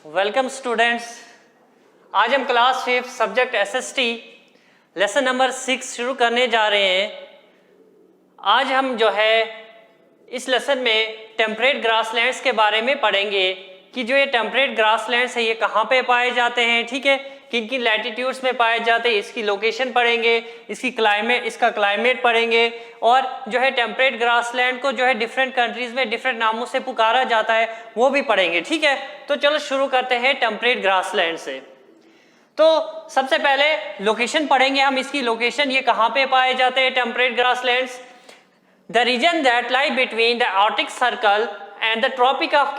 Welcome students. आज हम class 5 subject SST lesson number 6 शुरू करने जा रहे हैं। आज हम जो है इस लेसन में टेम्परेट ग्रासलैंड्स के बारे में पढ़ेंगे कि जो ये टेम्परेट ग्रासलैंड्स है ये कहाँ पे पाए जाते हैं, ठीक है, किन किन लैटिट्यूड्स में पाए जाते हैं, इसकी लोकेशन पढ़ेंगे, इसका क्लाइमेट पढ़ेंगे और जो है टेम्परेट ग्रासलैंड को जो है डिफरेंट कंट्रीज में डिफरेंट नामों से पुकारा जाता है वो भी पढ़ेंगे, ठीक है। तो चलो शुरू करते हैं टेम्परेट ग्रासलैंड से। तो सबसे पहले लोकेशन पढ़ेंगे हम, इसकी लोकेशन ये कहाँ पे पाए जाते हैं temperate grasslands. The region that lie between the Arctic Circle and the Tropic of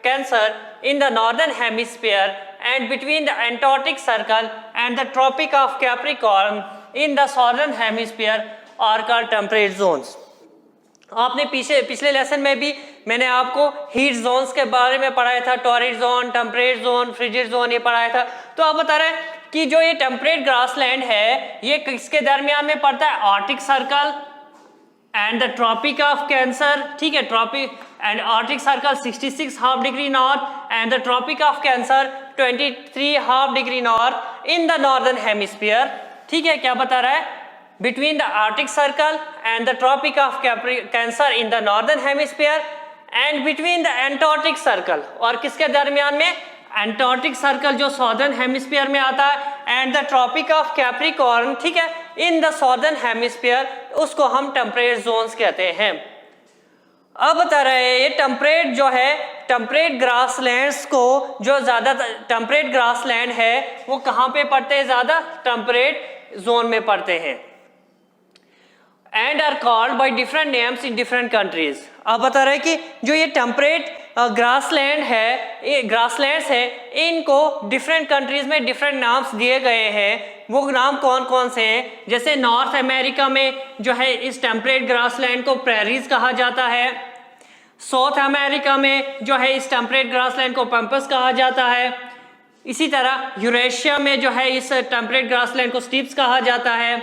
Cancer in the northern hemisphere and between the Antarctic Circle and the Tropic of Capricorn in the southern hemisphere are called temperate zones। आपने पिछले lesson में भी मैंने आपको heat zones के बारे में पढ़ाया था, torrid zone, temperate zone, frigid zone ये पढ़ाया था। तो आप बता रहे हैं कि जो ये टेम्परेट ग्रासलैंड है ये किसके दरमियान में पड़ता है, Arctic circle and the Tropic of Cancer, ठीक है, Tropic and Arctic Circle 66 half degree north and the Tropic of Cancer 23 half degree north in the northern hemisphere, ठीक है। क्या बता रहा है, between the Arctic Circle and the Tropic of Cancer in the northern hemisphere and between the Antarctic Circle, और किसके दरमियान में, एंटार्क्टिक सर्कल जो सॉदर्न हेमिस्फीयर में आता है and the tropic of Capricorn, ठीक है, इन द सॉदर्न हेमिस्फीयर, उसको हम टेम्परेट जोन्स कहते हैं। अब बता रहे हैं ये टेम्परेट जो है टेम्परेट ग्रासलैंड्स को जो ज्यादा टेम्परेट ग्रासलैंड है वो कहाँ पे पड़ते हैं, ज्यादा टेम्परेट जोन में पड़ते हैं and are called by different names in different countries. अब बता रहे हैं कि जो ये टेम्परेट ग्रासलैंड है, ये ग्रासलैंड्स है, इनको डिफरेंट कंट्रीज में डिफरेंट नाम्स दिए गए हैं। वो नाम कौन कौन से हैं, जैसे नॉर्थ अमेरिका में जो है इस टेम्परेट ग्रासलैंड को प्रेरीज कहा जाता है, साउथ अमेरिका में जो है इस टेम्परेट ग्रासलैंड को पैम्पस कहा जाता है, इसी तरह यूरेशिया में जो है इस टेम्परेट ग्रासलैंड को स्टीप्स कहा जाता है,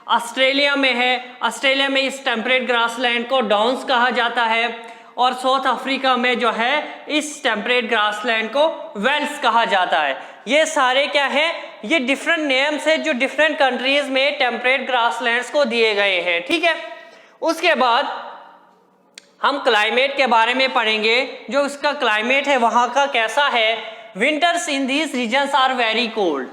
ऑस्ट्रेलिया में है, ऑस्ट्रेलिया में इस टेम्परेट ग्रासलैंड को डाउन्स कहा जाता है, और साउथ अफ्रीका में जो है इस टेम्परेट ग्रासलैंड को वेल्स कहा जाता है। ये सारे क्या है, ये डिफरेंट नेम्स है जो डिफरेंट कंट्रीज में टेम्परेट ग्रासलैंड्स को दिए गए हैं, ठीक है। उसके बाद हम क्लाइमेट के बारे में पढ़ेंगे, जो उसका क्लाइमेट है वहां का कैसा है। Winters in these regions are very cold.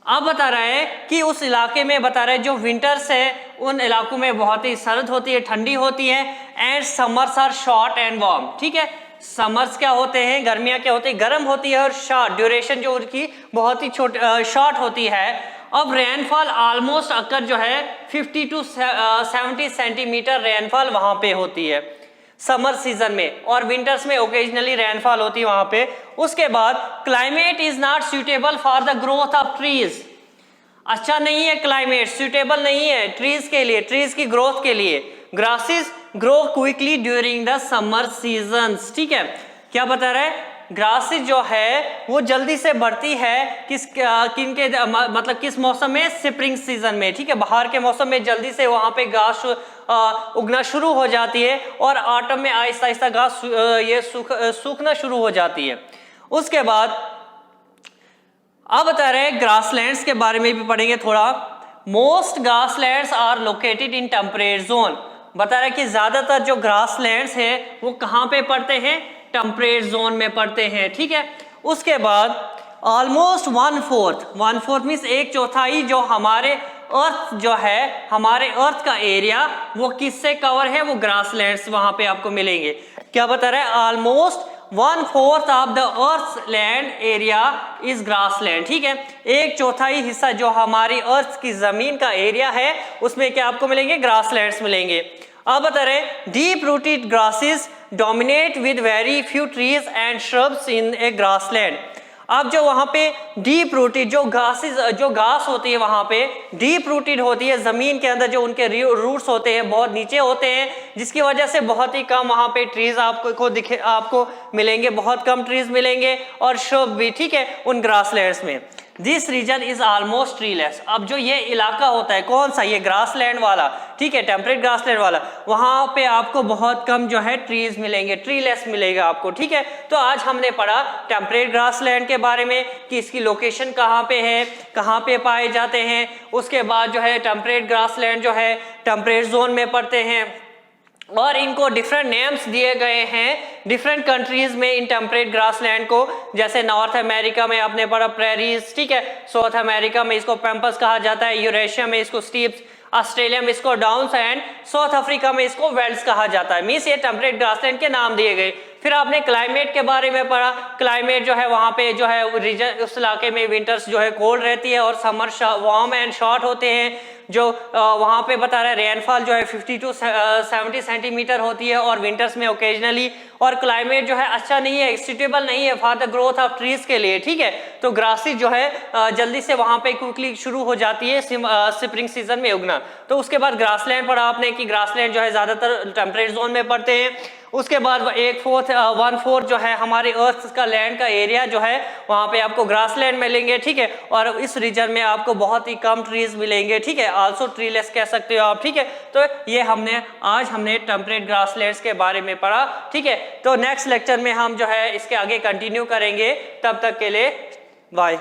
अब बता रहे हैं कि उस इलाके में बता रहे हैं जो विंटर्स है उन इलाकों में बहुत ही सर्द होती है, ठंडी होती है, and summers are short and warm, ठीक है। समर्स क्या होते हैं, गर्मियां क्या होती है, गर्म होती है, और शॉर्ट ड्यूरेशन जो उनकी बहुत ही शॉर्ट होती है। अब रेनफॉल ऑलमोस्ट अकर जो है 50 to 70 सेंटीमीटर रेनफॉल वहां पे होती है समर सीजन में, और विंटर्स में ओकेजनली रेनफॉल होती है वहां पे। उसके बाद climate is not suitable for the growth of trees. अच्छा नहीं है क्लाइमेट, सुटेबल नहीं है ट्रीज के लिए, ट्रीज की ग्रोथ के लिए। Grasses grow quickly during the summer seasons, ठीक है। क्या बता रहा है, ग्रासेस जो है वो जल्दी से बढ़ती है मतलब किस मौसम में, स्प्रिंग सीजन में, ठीक है। बाहर के मौसम में जल्दी से वहां पे घास उगना शुरू हो जाती है, और ऑटम में आहिस्ता आहिस्ता घास ये सूखना शुरू हो जाती है। उसके बाद अब बता रहे हैं ग्रासलैंड्स के बारे में भी पढ़ेंगे थोड़ा। Most grasslands are located in temperate zone. बता रहे हैं कि ज्यादातर जो ग्रासलैंड्स है वो कहाँ पे पड़ते हैं, टेम्परेट जोन में पड़ते हैं, ठीक है। उसके बाद ऑलमोस्ट 1/4 मीन्स 1/4 जो हमारे अर्थ जो है, हमारे अर्थ का एरिया वो किससे कवर है, वो ग्रासलैंड्स वहां पे आपको मिलेंगे। क्या बता रहा है, almost 1/4 of the earth land area is grassland, ठीक है। 1/4 हिस्सा जो हमारी अर्थ की जमीन का एरिया है उसमें क्या आपको मिलेंगे, ग्रासलैंड्स मिलेंगे। अब बता रहे deep rooted grasses dominate with very few trees and shrubs in A grassland. अब जो वहां पे डीप रूटेड जो घास होती है वहां पे डीप रूटेड होती है, जमीन के अंदर जो उनके रूट्स होते हैं बहुत नीचे होते हैं, जिसकी वजह से बहुत ही कम वहां पे ट्रीज आपको मिलेंगे, बहुत कम ट्रीज मिलेंगे और श्रब भी, ठीक है, उन ग्रासलैंड्स में। This region is almost treeless. अब जो ये इलाका होता है कौन सा, ये ग्रासलैंड वाला, ठीक है, टेम्परेट ग्रासलैंड वाला, वहां पे आपको बहुत कम जो है ट्रीज मिलेंगे, ट्रीलेस मिलेगा आपको, ठीक है। तो आज हमने पढ़ा टेम्परेट ग्रासलैंड के बारे में कि इसकी लोकेशन कहाँ पे है, कहाँ पे पाए जाते हैं। उसके बाद जो है टेम्परेट ग्रासलैंड जो है टेम्परेट जोन में पड़ते हैं और इनको डिफरेंट नेम्स दिए गए हैं डिफरेंट कंट्रीज में इन टेम्परेट ग्रासलैंड को। जैसे नॉर्थ अमेरिका में आपने पढ़ा प्रेरीज, ठीक है, साउथ अमेरिका में इसको पैम्पस कहा जाता है, यूरेशिया में इसको स्टीप्स, ऑस्ट्रेलिया में इसको डाउन्स एंड साउथ अफ्रीका में इसको वेल्ड्स कहा जाता है। मींस ये टेम्परेट ग्रासलैंड के नाम दिए गए। फिर आपने क्लाइमेट के बारे में पढ़ा, क्लाइमेट जो है वहाँ पे जो है रीजन, उस इलाके में विंटर्स जो है कोल्ड रहती है और समर वार्म एंड शॉर्ट होते हैं। जो वहाँ पे बता रहा है रेनफॉल जो है 50 to 70 सेंटीमीटर होती है और विंटर्स में ओकेजनली। और क्लाइमेट जो है अच्छा नहीं है, सूटेबल नहीं है for the growth of trees के लिए, ठीक है। तो ग्रासेस जो है जल्दी से वहाँ पे क्विकली शुरू हो जाती है स्प्रिंग सीजन में उगना। तो उसके बाद ग्रासलैंड पढ़ा आपने कि ग्रासलैंड जो है ज्यादातर टेम्परेट जोन में पड़ते हैं। उसके बाद 1/4 जो है हमारे अर्थ का लैंड का एरिया जो है वहाँ पे आपको ग्रासलैंड मिलेंगे, ठीक है। और इस रीजन में आपको बहुत ही कम ट्रीज मिलेंगे, ठीक है, आल्सो ट्रीलेस कह सकते हो आप, ठीक है। तो ये आज हमने टेम्परेट ग्रासलैंड्स के बारे में पढ़ा, ठीक है। तो नेक्स्ट लेक्चर में हम जो है इसके आगे कंटिन्यू करेंगे। तब तक के लिए बाय।